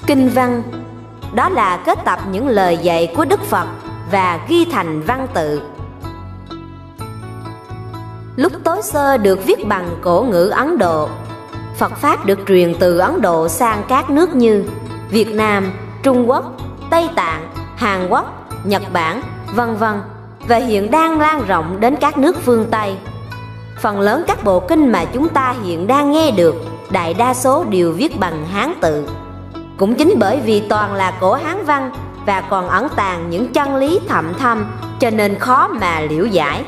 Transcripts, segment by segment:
Kinh văn, đó là kết tập những lời dạy của Đức Phật và ghi thành văn tự. Lúc tối xưa được viết bằng cổ ngữ Ấn Độ. Phật Pháp được truyền từ Ấn Độ sang các nước như Việt Nam, Trung Quốc, Tây Tạng, Hàn Quốc, Nhật Bản, vân vân, và hiện đang lan rộng đến các nước phương Tây. Phần lớn các bộ kinh mà chúng ta hiện đang nghe được, đại đa số đều viết bằng Hán tự. Cũng chính bởi vì toàn là cổ Hán văn và còn ẩn tàng những chân lý thậm thâm, cho nên khó mà liễu giải.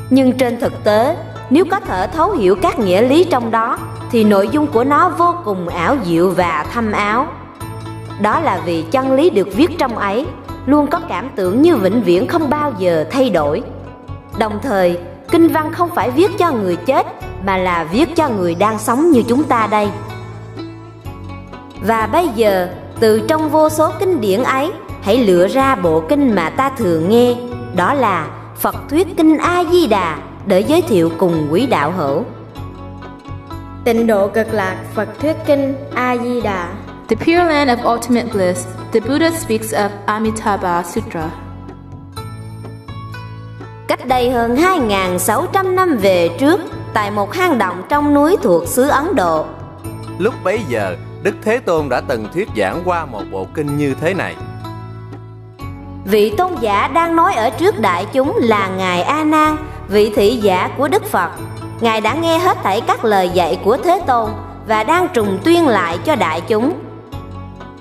Nhưng trên thực tế, nếu có thể thấu hiểu các nghĩa lý trong đó, thì nội dung của nó vô cùng ảo diệu và thâm áo. Đó là vì chân lý được viết trong ấy luôn có cảm tưởng như vĩnh viễn không bao giờ thay đổi. Đồng thời, kinh văn không phải viết cho người chết, mà là viết cho người đang sống như chúng ta đây. Và bây giờ, từ trong vô số kinh điển ấy, hãy lựa ra bộ kinh mà ta thường nghe, đó là Phật thuyết kinh A Di Đà, để giới thiệu cùng quý đạo hữu. Tịnh độ cực lạc Phật thuyết kinh A Di Đà. The Pure Land of Ultimate Bliss, the Buddha speaks of Amitabha Sutra. Cách đây hơn 2.600 năm về trước, tại một hang động trong núi thuộc xứ Ấn Độ. Lúc bấy giờ, Đức Thế Tôn đã từng thuyết giảng qua một bộ kinh như thế này. Vị tôn giả đang nói ở trước đại chúng là Ngài A Nan, vị thị giả của Đức Phật. Ngài đã nghe hết thảy các lời dạy của Thế Tôn và đang trùng tuyên lại cho đại chúng.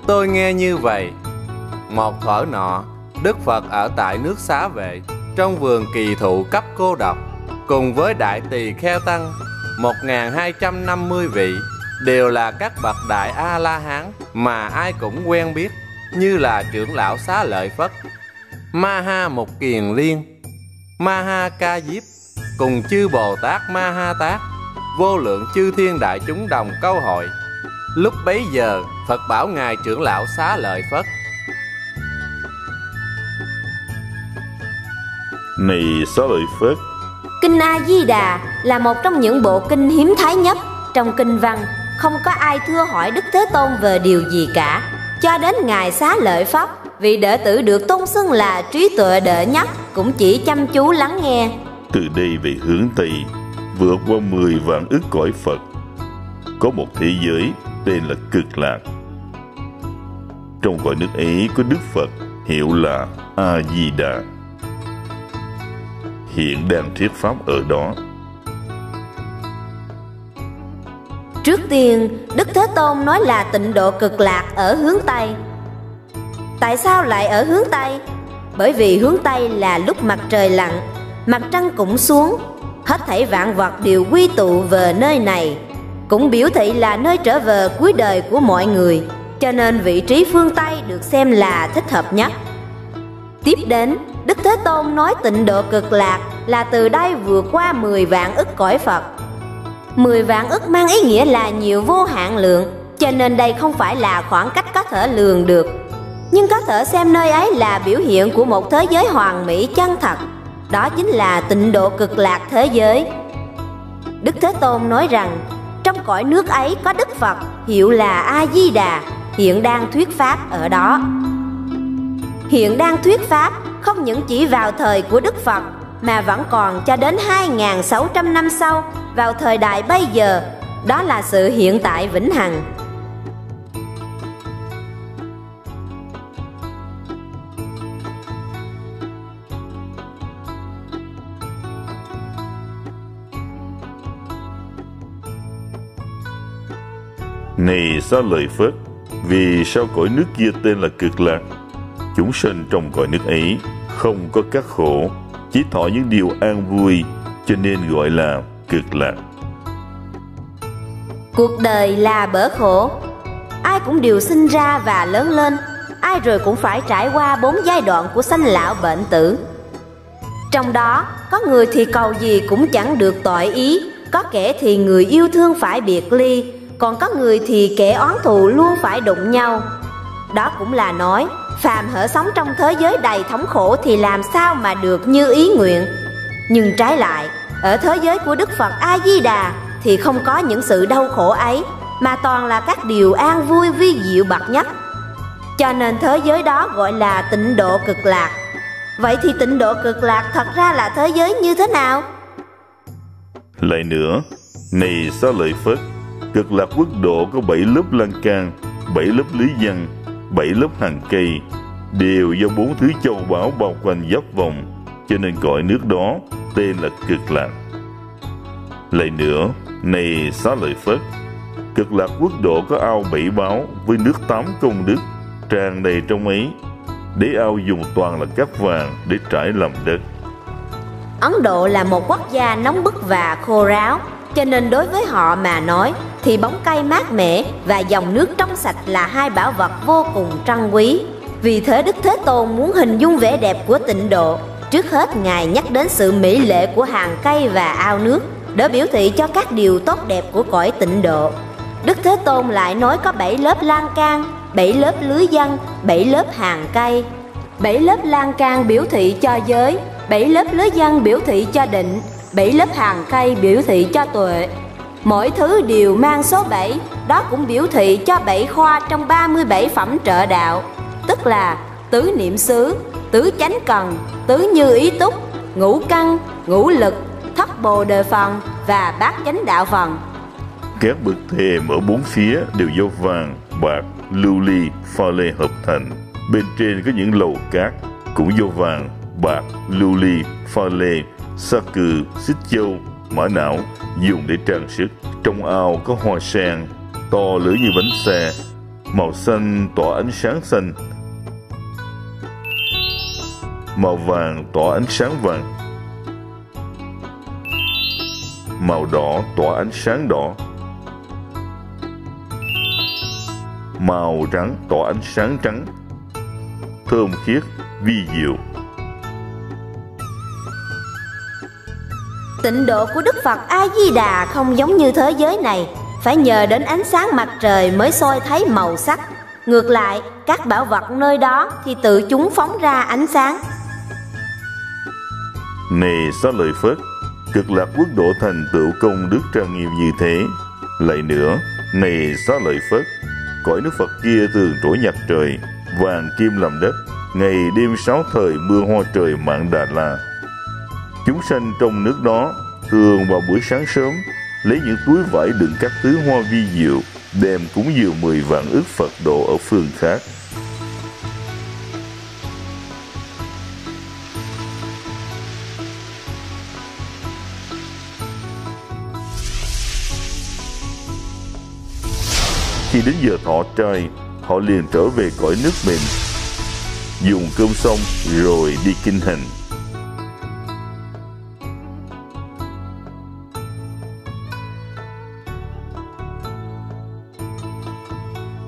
Tôi nghe như vậy. Một thuở nọ, Đức Phật ở tại nước Xá Vệ, trong vườn kỳ thụ cấp cô độc, cùng với đại tỳ kheo tăng 1250 vị, đều là các bậc đại A-la-hán mà ai cũng quen biết, như là trưởng lão Xá Lợi Phất, Ma Ha Mục Kiền Liên, Ma Ha Ca Diếp, cùng chư Bồ Tát Ma Ha Tát, vô lượng chư thiên đại chúng đồng câu hội. Lúc bấy giờ, Phật bảo ngài trưởng lão Xá Lợi Phất: Này Xá Lợi Phất, Kinh A Di Đà là một trong những bộ kinh hiếm thấy nhất. Trong kinh văn, không có ai thưa hỏi Đức Thế Tôn về điều gì cả, cho đến ngài Xá Lợi Phất, vị đệ tử được tôn xưng là trí tuệ đệ nhất, cũng chỉ chăm chú lắng nghe. từ đây về hướng Tây, vượt qua 10 vạn ức cõi Phật, có một thế giới tên là Cực Lạc. Trong cõi nước ấy có Đức Phật hiệu là A Di Đà, hiện đang thuyết pháp ở đó. Trước tiên, Đức Thế Tôn nói là tịnh độ cực lạc ở hướng Tây. Tại sao lại ở hướng Tây? Bởi vì hướng Tây là lúc mặt trời lặn, mặt trăng cũng xuống, hết thảy vạn vật đều quy tụ về nơi này, cũng biểu thị là nơi trở về cuối đời của mọi người, cho nên vị trí phương Tây được xem là thích hợp nhất. Tiếp đến, Đức Thế Tôn nói tịnh độ cực lạc là từ đây vượt qua 10 vạn ức cõi Phật. 10 vạn ức mang ý nghĩa là nhiều vô hạn lượng, cho nên đây không phải là khoảng cách có thể lường được, nhưng có thể xem nơi ấy là biểu hiện của một thế giới hoàn mỹ chân thật. Đó chính là tịnh độ cực lạc thế giới. Đức Thế Tôn nói rằng trong cõi nước ấy có Đức Phật hiệu là A Di Đà, hiện đang thuyết pháp ở đó. Hiện đang thuyết pháp không những chỉ vào thời của Đức Phật, mà vẫn còn cho đến 2.600 năm sau, vào thời đại bây giờ. Đó là sự hiện tại vĩnh hằng. Này Xá Lợi Phất, vì sao cõi nước kia tên là Cực Lạc? Chúng sinh trong cõi nước ấy không có các khổ, chỉ thọ những điều an vui, cho nên gọi là Cực Lạc. Cuộc đời là bể khổ. Ai cũng đều sinh ra và lớn lên, ai rồi cũng phải trải qua 4 giai đoạn của sanh lão bệnh tử. Trong đó, có người thì cầu gì cũng chẳng được tội ý, có kẻ thì người yêu thương phải biệt ly, còn có người thì kẻ oán thù luôn phải đụng nhau. Đó cũng là nói, phàm hễ sống trong thế giới đầy thống khổ thì làm sao mà được như ý nguyện. Nhưng trái lại, ở thế giới của Đức Phật A Di Đà thì không có những sự đau khổ ấy, mà toàn là các điều an vui vi diệu bậc nhất. Cho nên thế giới đó gọi là tịnh độ cực lạc. Vậy thì tịnh độ cực lạc thật ra là thế giới như thế nào? Lại nữa, này Xá Lợi Phất, cực lạc quốc độ có 7 lớp lan can, 7 lớp lưới văn, 7 lớp hàng cây, đều do 4 thứ châu báu bao quanh dốc vòng, cho nên cõi nước đó tên là cực lạc. Lại nữa, này Xá Lợi Phất, cực lạc quốc độ có ao 7 báo với nước 8 công đức tràn đầy trong ấy. Đế ao dùng toàn là cát vàng để trải làm đất. Ấn Độ là một quốc gia nóng bức và khô ráo, cho nên đối với họ mà nói thì bóng cây mát mẻ và dòng nước trong sạch là hai bảo vật vô cùng trân quý. Vì thế Đức Thế Tôn muốn hình dung vẻ đẹp của tịnh độ, trước hết Ngài nhắc đến sự mỹ lệ của hàng cây và ao nước để biểu thị cho các điều tốt đẹp của cõi tịnh độ. Đức Thế Tôn lại nói có 7 lớp lan can, 7 lớp lưới văn, 7 lớp hàng cây. 7 lớp lan can biểu thị cho giới, 7 lớp lưới văn biểu thị cho định, 7 lớp hàng cây biểu thị cho tuệ. Mỗi thứ đều mang số 7, đó cũng biểu thị cho 7 khoa trong 37 phẩm trợ đạo, tức là tứ niệm xứ, tứ chánh cần, tứ như ý túc, ngũ căn, ngũ lực, thất bồ đề phần và bát chánh đạo phần. Các bậc thềm ở bốn phía đều do vàng, bạc, lưu ly, pha lê hợp thành. Bên trên có những lầu cát cũng do vàng, bạc, lưu ly, pha lê, sa cừ, xích châu, mã não dùng để trang sức. Trong ao có hoa sen to lớn như bánh xe, màu xanh tỏa ánh sáng xanh, màu vàng tỏa ánh sáng vàng, màu đỏ tỏa ánh sáng đỏ, màu trắng tỏa ánh sáng trắng, thơm khiết, vi diệu. Tịnh độ của Đức Phật A Di Đà không giống như thế giới này, phải nhờ đến ánh sáng mặt trời mới soi thấy màu sắc. Ngược lại, các bảo vật nơi đó thì tự chúng phóng ra ánh sáng. Này Xá Lợi Phất, cực lạc quốc độ thành tựu công đức trang nghiêm như thế. Lại nữa, này Xá Lợi Phất, cõi nước Phật kia thường trỗi nhật trời, vàng kim làm đất, ngày đêm 6 thời mưa hoa trời Mạn Đà La. Chúng sanh trong nước đó thường vào buổi sáng sớm lấy những túi vải đựng các thứ hoa vi diệu đem cúng dường 10 vạn ức Phật độ ở phương khác. Khi đến giờ thọ trai, họ liền trở về cõi nước mình, dùng cơm xong rồi đi kinh hành.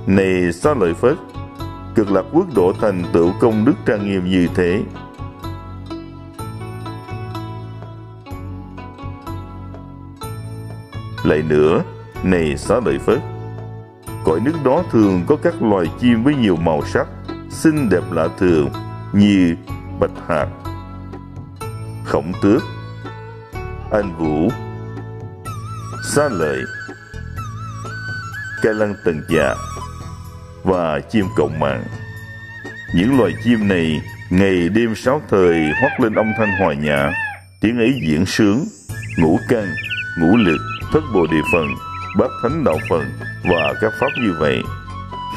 Này Xá Lợi Phất, cực lạc quốc độ thành tựu công đức trang nghiêm như thế. Lại nữa, này Xá Lợi Phất, cõi nước đó thường có các loài chim với nhiều màu sắc, xinh đẹp lạ thường như bạch hạc, khổng tước, anh vũ, xá lợi, ca lăng tần dạ và chim cộng mạng. Những loài chim này ngày đêm 6 thời hót lên âm thanh hòa nhã, tiếng ấy diễn sướng ngũ căn, ngũ lực, thất bồ đề phần, bát thánh đạo phần và các pháp như vậy.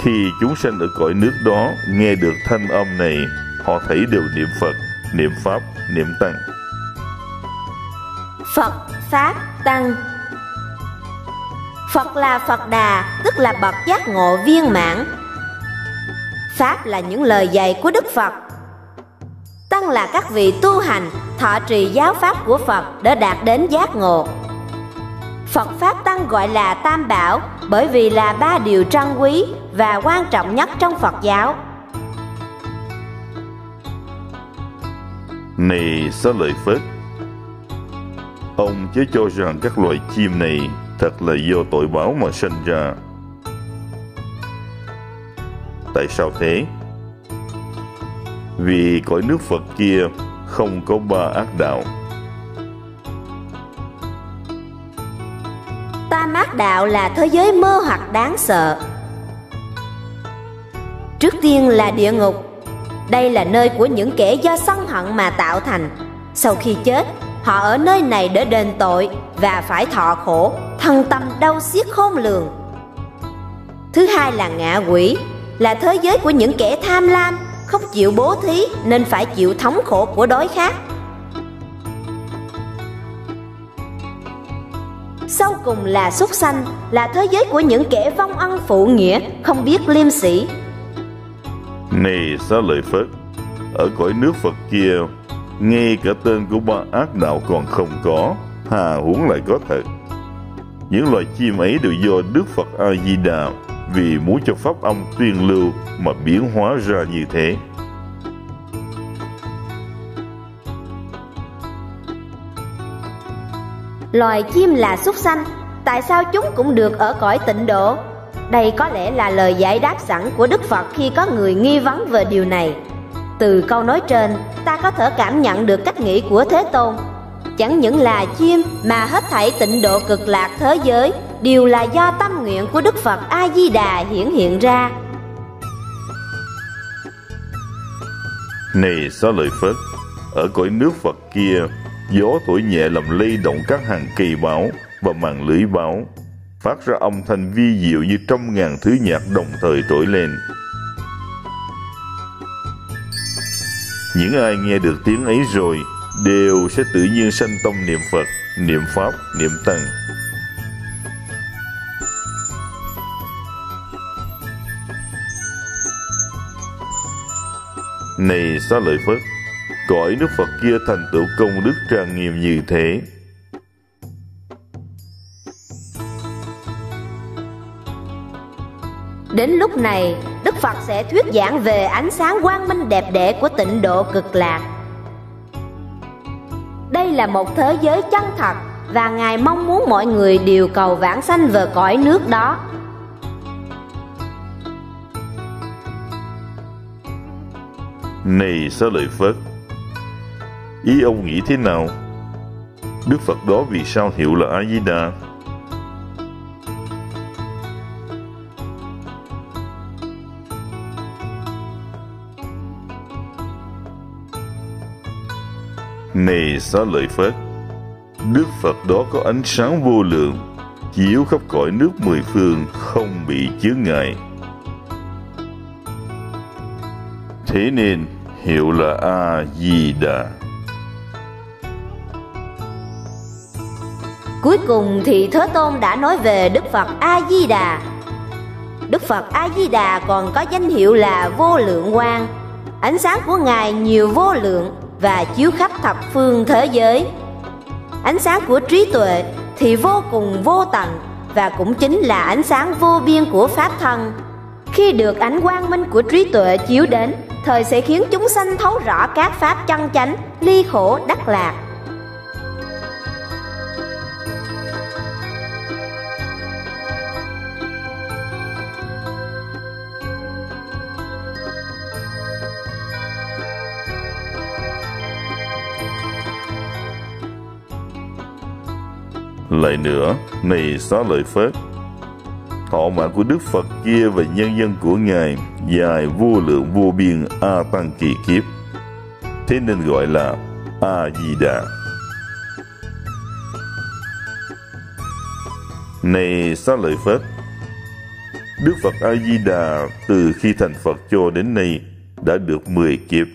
Khi chúng sanh ở cõi nước đó nghe được thanh âm này, họ thấy đều niệm Phật, niệm Pháp, niệm Tăng. Phật, Pháp, Tăng. Phật là Phật Đà, tức là bậc giác ngộ viên mãn. Pháp là những lời dạy của Đức Phật. Tăng là các vị tu hành, thọ trì giáo pháp của Phật để đạt đến giác ngộ. Phật Pháp Tăng gọi là Tam Bảo bởi vì là 3 điều trân quý và quan trọng nhất trong Phật giáo. Này Xá Lợi Phất, ông chớ cho rằng các loài chim này thật là do tội báo mà sinh ra. Tại sao thế? Vì cõi nước Phật kia không có 3 ác đạo. Tam ác ác đạo là thế giới mơ hoặc đáng sợ. Trước tiên là địa ngục. Đây là nơi của những kẻ do sân hận mà tạo thành. Sau khi chết, họ ở nơi này để đền tội và phải thọ khổ, thân tâm đau xiết khôn lường. Thứ hai là ngạ quỷ, là thế giới của những kẻ tham lam, không chịu bố thí nên phải chịu thống khổ của đói khát. Sau cùng là súc sanh, là thế giới của những kẻ vong ân phụ nghĩa, không biết liêm sỉ. Này Xá Lợi Phất, ở cõi nước Phật kia, ngay cả tên của ba ác đạo còn không có, hà huống lại có thật. Những loài chim ấy đều do Đức Phật A-di-đà vì muốn cho pháp âm tuyên lưu mà biến hóa ra như thế. Loài chim là súc sanh, tại sao chúng cũng được ở cõi tịnh độ? Đây có lẽ là lời giải đáp sẵn của Đức Phật khi có người nghi vấn về điều này. Từ câu nói trên, ta có thể cảm nhận được cách nghĩ của Thế Tôn. Chẳng những là chim mà hết thảy tịnh độ cực lạc thế giới đều là do tâm nguyện của Đức Phật A-di-đà hiển hiện ra. Này Xá Lợi Phất, ở cõi nước Phật kia, gió thổi nhẹ làm lay động các hàng cây báo và màn lưới báo, phát ra âm thanh vi diệu như trăm ngàn thứ nhạc đồng thời trỗi lên. Những ai nghe được tiếng ấy rồi đều sẽ tự nhiên sanh tâm niệm Phật, niệm Pháp, niệm Tăng. Này Xá Lợi Phất, cõi nước Phật kia thành tựu công đức trang nghiêm như thế. Đến lúc này, Đức Phật sẽ thuyết giảng về ánh sáng quang minh đẹp đẽ của tịnh độ cực lạc. Đây là một thế giới chân thật và Ngài mong muốn mọi người đều cầu vãng sanh về cõi nước đó. Này Xá Lợi Phất, ý ông nghĩ thế nào? Đức Phật đó vì sao hiệu là A-di-đà? Này Xá Lợi Phất, Đức Phật đó có ánh sáng vô lượng, chiếu khắp cõi nước mười phương, không bị chướng ngại. Thế nên hiệu là A-di-đà. Cuối cùng thì Thế Tôn đã nói về Đức Phật A-di-đà. Đức Phật A-di-đà còn có danh hiệu là Vô Lượng Quang. Ánh sáng của Ngài nhiều vô lượng và chiếu khắp thập phương thế giới. Ánh sáng của trí tuệ thì vô cùng vô tận và cũng chính là ánh sáng vô biên của Pháp thân. Khi được ánh quang minh của trí tuệ chiếu đến, thời sẽ khiến chúng sanh thấu rõ các pháp chân chánh, ly khổ đắc lạc. Lại nữa, này Xá Lợi Phất, thọ mạng của Đức Phật kia và nhân dân của Ngài dài vô lượng vô biên A Tăng kỳ kiếp, thế nên gọi là A-di-đà. Này Xá Lợi Phất, Đức Phật A-di-đà từ khi thành Phật cho đến nay đã được 10 kiếp.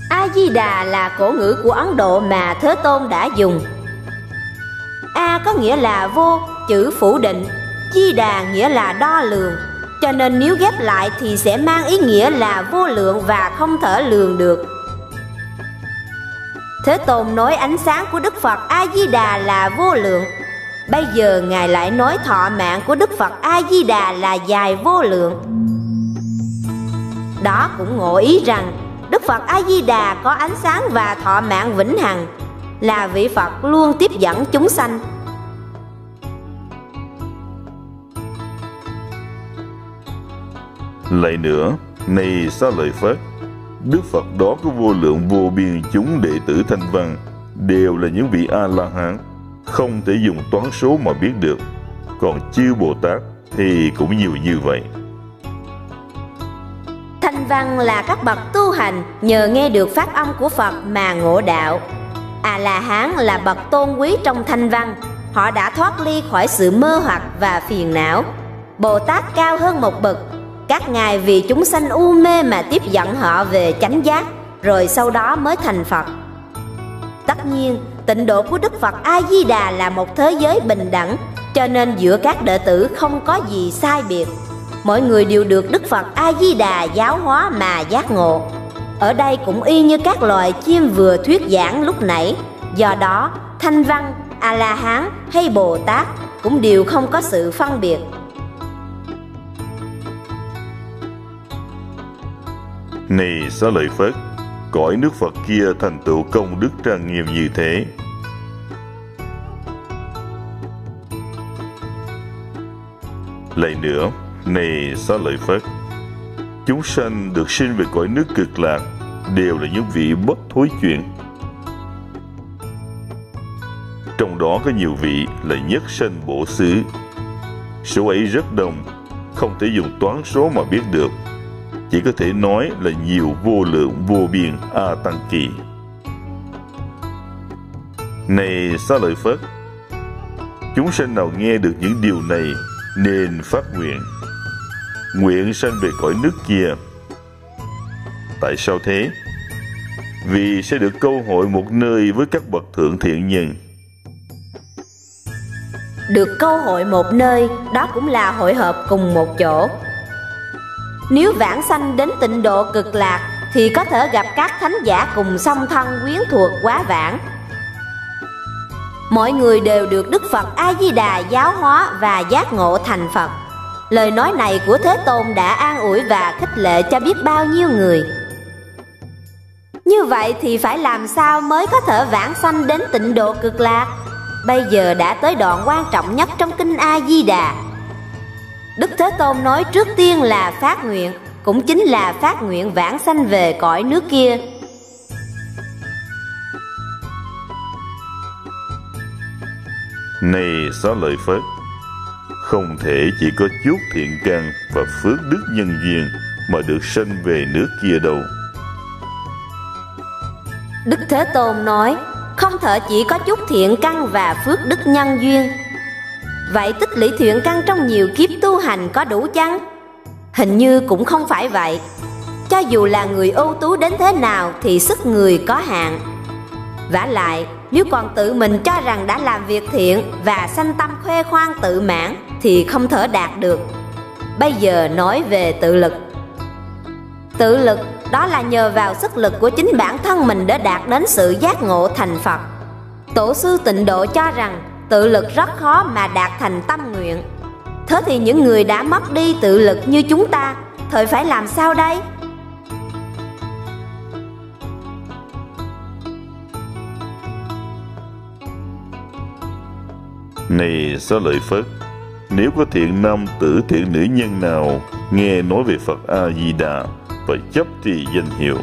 A-di-đà là cổ ngữ của Ấn Độ mà Thế Tôn đã dùng. A có nghĩa là vô, chữ phủ định. Di đà nghĩa là đo lường. Cho nên nếu ghép lại thì sẽ mang ý nghĩa là vô lượng và không thể lường được. Thế Tôn nói ánh sáng của Đức Phật A-di-đà là vô lượng. Bây giờ Ngài lại nói thọ mạng của Đức Phật A-di-đà là dài vô lượng. Đó cũng ngụ ý rằng Đức Phật A-di-đà có ánh sáng và thọ mạng vĩnh hằng, là vị Phật luôn tiếp dẫn chúng sanh. Lại nữa, này Xá Lợi Phất, Đức Phật đó có vô lượng vô biên chúng đệ tử thanh văn, đều là những vị A-la-hán, không thể dùng toán số mà biết được. Còn chư Bồ Tát thì cũng nhiều như vậy. Thanh văn là các bậc tu hành nhờ nghe được phát âm của Phật mà ngộ đạo. A-la-hán là bậc tôn quý trong thanh văn, họ đã thoát ly khỏi sự mơ hoặc và phiền não. Bồ Tát cao hơn một bậc, các ngài vì chúng sanh u mê mà tiếp dẫn họ về chánh giác, rồi sau đó mới thành Phật. Tất nhiên, tịnh độ của Đức Phật A-di-đà là một thế giới bình đẳng, cho nên giữa các đệ tử không có gì sai biệt. Mỗi người đều được Đức Phật A-di-đà giáo hóa mà giác ngộ. Ở đây cũng y như các loài chim vừa thuyết giảng lúc nãy. Do đó, thanh văn, A-la-hán hay Bồ Tát cũng đều không có sự phân biệt. Này Xá Lợi Phất, cõi nước Phật kia thành tựu công đức trang nghiêm như thế. Lại nữa, này Xá Lợi Phất, chúng sanh được sinh về cõi nước Cực Lạc đều là những vị bất thối chuyển. Trong đó có nhiều vị là nhất sanh bổ xứ. Số ấy rất đông, không thể dùng toán số mà biết được. Chỉ có thể nói là nhiều vô lượng vô biên A Tăng Kỳ. Này Xá Lợi Phất, chúng sanh nào nghe được những điều này nên phát nguyện, nguyện sanh về cõi nước kia. Tại sao thế? Vì sẽ được câu hội một nơi với các bậc thượng thiện nhân. Được câu hội một nơi, đó cũng là hội hợp cùng một chỗ. Nếu vãng sanh đến tịnh độ Cực Lạc thì có thể gặp các thánh giả cùng song thân quyến thuộc quá vãng. Mọi người đều được Đức Phật A-di-đà giáo hóa và giác ngộ thành Phật. Lời nói này của Thế Tôn đã an ủi và khích lệ cho biết bao nhiêu người. Như vậy thì phải làm sao mới có thể vãng sanh đến tịnh độ Cực Lạc? Bây giờ đã tới đoạn quan trọng nhất trong kinh A-di-đà. Đức Thế Tôn nói trước tiên là phát nguyện, cũng chính là phát nguyện vãng sanh về cõi nước kia. Này Xá Lợi Phất, không thể chỉ có chút thiện căn và phước đức nhân duyên mà được sanh về nước kia đâu. Đức Thế Tôn nói, không thể chỉ có chút thiện căn và phước đức nhân duyên. Vậy tích lũy thiện căn trong nhiều kiếp tu hành có đủ chăng? Hình như cũng không phải vậy. Cho dù là người ưu tú đến thế nào thì sức người có hạn. Vả lại, nếu còn tự mình cho rằng đã làm việc thiện và sanh tâm khoe khoang tự mãn thì không thể đạt được. Bây giờ nói về tự lực. Tự lực đó là nhờ vào sức lực của chính bản thân mình để đạt đến sự giác ngộ thành Phật. Tổ sư Tịnh Độ cho rằng tự lực rất khó mà đạt thành tâm nguyện. Thế thì những người đã mất đi tự lực như chúng ta thời phải làm sao đây? Này Xá Lợi Phất, nếu có thiện nam tử thiện nữ nhân nào nghe nói về Phật A-di-đà và chấp trì danh hiệu.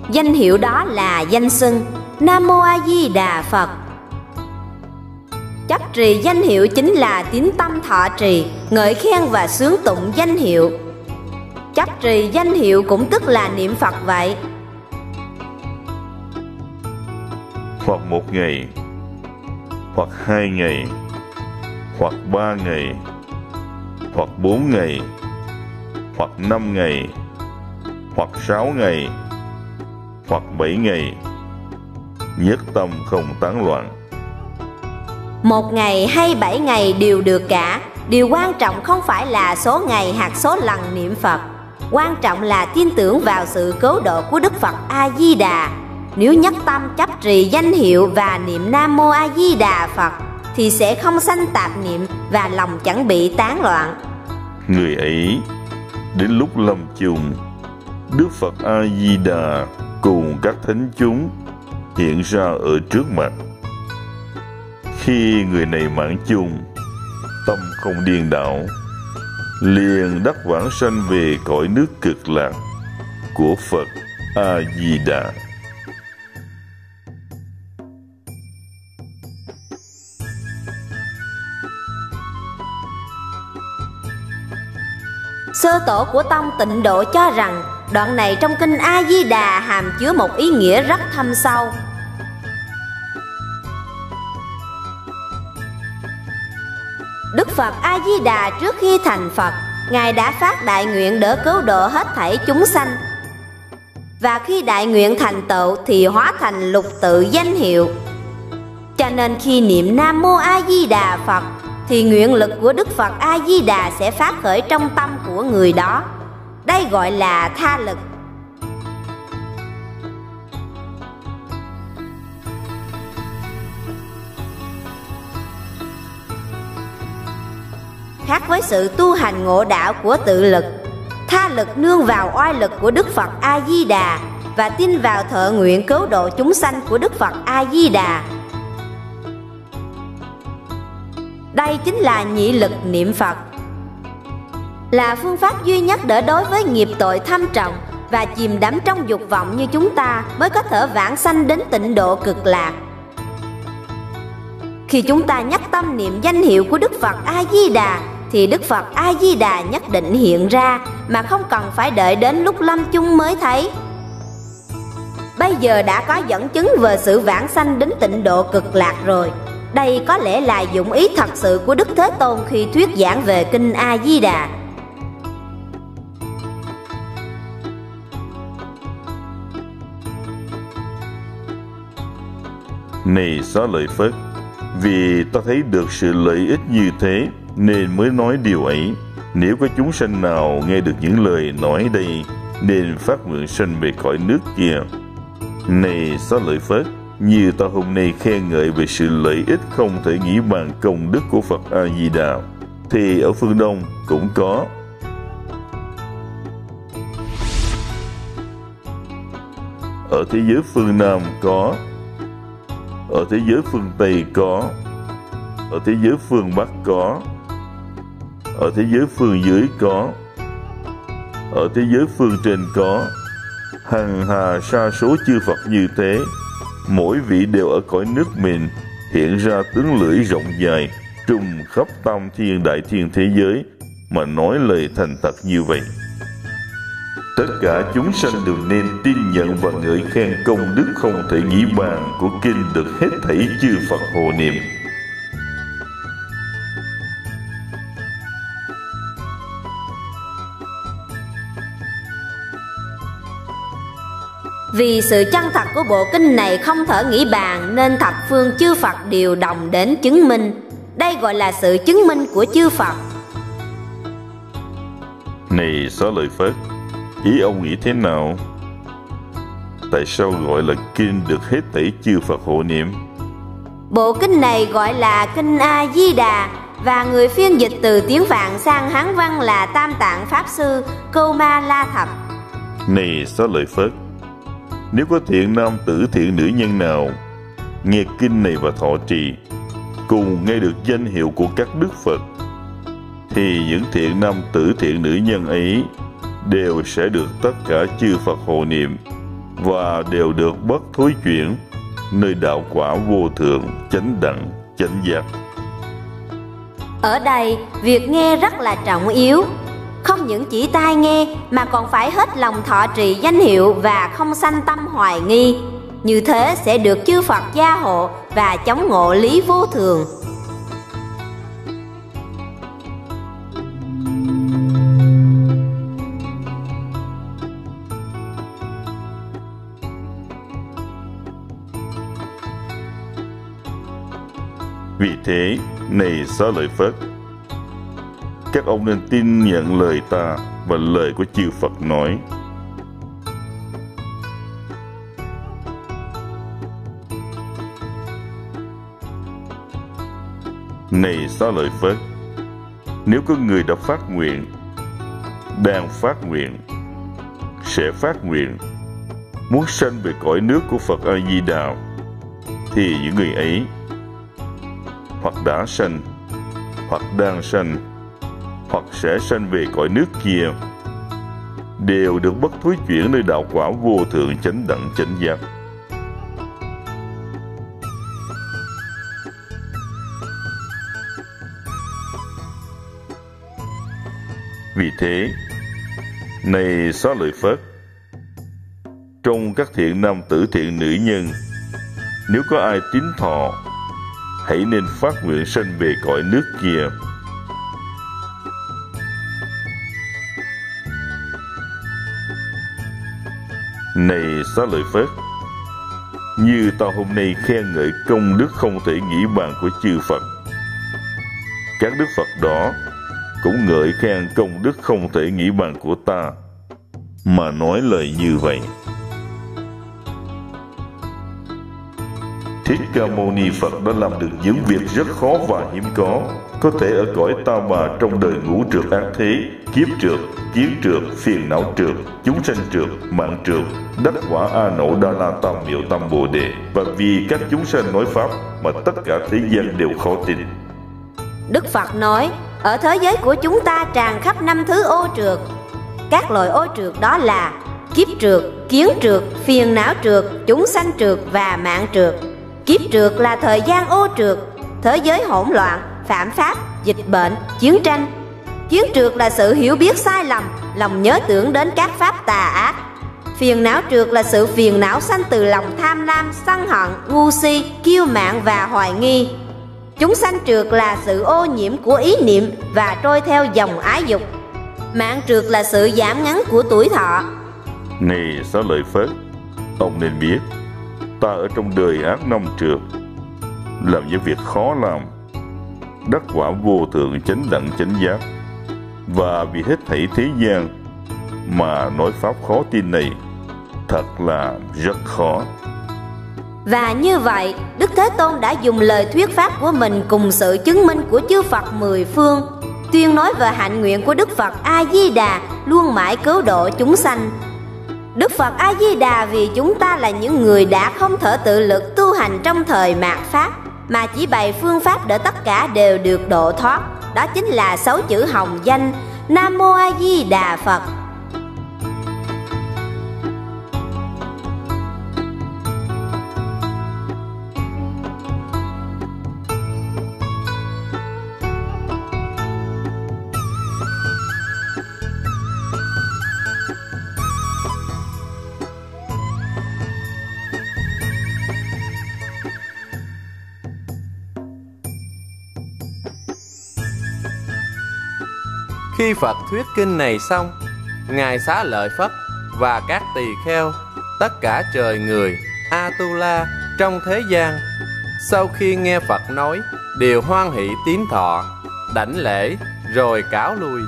Danh hiệu đó là danh xưng Nam Mô A Di Đà Phật. Chấp trì danh hiệu chính là tín tâm thọ trì, ngợi khen và sướng tụng danh hiệu. Chấp trì danh hiệu cũng tức là niệm Phật vậy. Hoặc 1 ngày, hoặc 2 ngày, hoặc 3 ngày, hoặc 4 ngày, hoặc 5 ngày, hoặc 6 ngày, hoặc 7 ngày, nhất tâm không tán loạn. 1 ngày hay 7 ngày đều được cả. Điều quan trọng không phải là số ngày hoặc số lần niệm Phật. Quan trọng là tin tưởng vào sự cứu độ của Đức Phật A-di-đà. Nếu nhất tâm chấp trì danh hiệu và niệm Nam Mô A Di Đà Phật thì sẽ không sanh tạp niệm và lòng chẳng bị tán loạn. Người ấy đến lúc lâm chung, Đức Phật A Di Đà cùng các thánh chúng hiện ra ở trước mặt. Khi người này mãn chung, tâm không điên đảo, liền đắc vãng sanh về cõi nước Cực Lạc của Phật A Di Đà. Sơ tổ của tông Tịnh Độ cho rằng đoạn này trong kinh A Di Đà hàm chứa một ý nghĩa rất thâm sâu. Đức Phật A Di Đà trước khi thành Phật, Ngài đã phát đại nguyện đỡ cứu độ hết thảy chúng sanh. Và khi đại nguyện thành tựu thì hóa thành lục tự danh hiệu. Cho nên khi niệm Nam Mô A Di Đà Phật thì nguyện lực của Đức Phật A Di Đà sẽ phát khởi trong tâm của người đó. Đây gọi là tha lực. Khác với sự tu hành ngộ đạo của tự lực, tha lực nương vào oai lực của Đức Phật A Di Đà và tin vào thọ nguyện cứu độ chúng sanh của Đức Phật A Di Đà. Đây chính là nhị lực niệm Phật, là phương pháp duy nhất để đối với nghiệp tội thâm trọng và chìm đắm trong dục vọng như chúng ta mới có thể vãng sanh đến tịnh độ cực lạc. Khi chúng ta nhắc tâm niệm danh hiệu của Đức Phật A Di Đà thì Đức Phật A Di Đà nhất định hiện ra mà không cần phải đợi đến lúc lâm chung mới thấy. Bây giờ đã có dẫn chứng về sự vãng sanh đến tịnh độ cực lạc rồi. Đây có lẽ là dụng ý thật sự của Đức Thế Tôn khi thuyết giảng về kinh A Di Đà. Này Xá Lợi Phất, vì ta thấy được sự lợi ích như thế nên mới nói điều ấy. Nếu có chúng sanh nào nghe được những lời nói đây nên phát nguyện sanh về cõi nước kia. Này Xá Lợi Phất, như ta hôm nay khen ngợi về sự lợi ích không thể nghĩ bàn công đức của Phật A Di Đà, thì ở phương Đông cũng có. Ở thế giới phương Nam có. Ở thế giới phương Tây có. Ở thế giới phương Bắc có. Ở thế giới phương dưới có. Ở thế giới phương trên có. Hằng hà sa số chư Phật như thế, mỗi vị đều ở cõi nước mình, hiện ra tướng lưỡi rộng dài, trùm khắp tam thiên đại thiên thế giới, mà nói lời thành thật như vậy. Tất cả chúng sanh đều nên tin nhận và ngợi khen công đức không thể nghĩ bàn của kinh được hết thảy chư Phật hộ niệm. Vì sự chân thật của bộ kinh này không thể nghĩ bàn nên thập phương chư Phật đều đồng đến chứng minh. Đây gọi là sự chứng minh của chư Phật. Này Xá Lợi Phất, ý ông nghĩ thế nào? Tại sao gọi là kinh được hết thảy chư Phật hộ niệm? Bộ kinh này gọi là kinh A Di Đà và người phiên dịch từ tiếng Phạn sang Hán văn là Tam Tạng Pháp Sư Câu Ma La Thập. Này Xá Lợi Phất, nếu có thiện nam tử thiện nữ nhân nào nghe kinh này và thọ trì, cùng nghe được danh hiệu của các đức Phật, thì những thiện nam tử thiện nữ nhân ấy đều sẽ được tất cả chư Phật hộ niệm và đều được bất thối chuyển nơi đạo quả vô thượng, chánh đẳng, chánh giác. Ở đây, việc nghe rất là trọng yếu. Không những chỉ tai nghe mà còn phải hết lòng thọ trì danh hiệu và không sanh tâm hoài nghi. Như thế sẽ được chư Phật gia hộ và chống ngộ lý vô thường. Vì thế, này Xá Lợi Phất, các ông nên tin nhận lời ta và lời của chư Phật nói. Này Xá Lợi Phất, nếu có người đã phát nguyện, đang phát nguyện, sẽ phát nguyện, muốn sanh về cõi nước của Phật A Di Đà, thì những người ấy hoặc đã sanh, hoặc đang sanh, hoặc sẽ sanh về cõi nước kia, đều được bất thối chuyển nơi đạo quả vô thượng, chánh đẳng, chánh giác. Vì thế, Này Xá Lợi Phất, trong các thiện nam tử thiện nữ nhân, nếu có ai tín thọ, hãy nên phát nguyện sanh về cõi nước kia. Này Xá Lợi Phất, như ta hôm nay khen ngợi công đức không thể nghĩ bàn của chư Phật, các đức Phật đó cũng ngợi khen công đức không thể nghĩ bàn của ta, mà nói lời như vậy. Thích Ca Mâu Ni Phật đã làm được những việc rất khó và hiếm có thể ở cõi ta bà trong đời ngũ trược ác thế, kiếp trược, kiến trược, phiền não trược, chúng sanh trược, mạng trược, đắc quả A Nậu Đa La Tam Miệu Tam Bồ Đề, và vì các chúng sanh nói pháp mà tất cả thế gian đều khó tin. Đức Phật nói, ở thế giới của chúng ta tràn khắp 5 thứ ô trược. Các loại ô trược đó là kiếp trược, kiến trược, phiền não trược, chúng sanh trược và mạng trược. Kiếp trược là thời gian ô trược, thế giới hỗn loạn, phạm pháp, dịch bệnh, chiến tranh. Kiến trược là sự hiểu biết sai lầm, lòng nhớ tưởng đến các pháp tà ác. Phiền não trược là sự phiền não sanh từ lòng tham lam, sân hận, ngu si, kiêu mạn và hoài nghi. Chúng sanh trược là sự ô nhiễm của ý niệm và trôi theo dòng ái dục. Mạng trược là sự giảm ngắn của tuổi thọ. Này Xá Lợi Phất, ông nên biết, ta ở trong đời ác năm trược, làm những việc khó làm, đắc quả vô thượng chánh đẳng chánh giác, và vì hết thảy thế gian mà nói pháp khó tin này, thật là rất khó. Và như vậy, Đức Thế Tôn đã dùng lời thuyết pháp của mình cùng sự chứng minh của chư Phật mười phương, tuyên nói về hạnh nguyện của Đức Phật A Di Đà luôn mãi cứu độ chúng sanh. Đức Phật A Di Đà vì chúng ta là những người đã không thể tự lực tu hành trong thời mạt pháp, mà chỉ bày phương pháp để tất cả đều được độ thoát. Đó chính là 6 chữ hồng danh Nam Mô A Di Đà Phật. Khi Phật thuyết kinh này xong, Ngài Xá Lợi Phất và các tỳ kheo, tất cả trời người, Atula trong thế gian, sau khi nghe Phật nói, đều hoan hỷ tín thọ, đảnh lễ rồi cáo lui.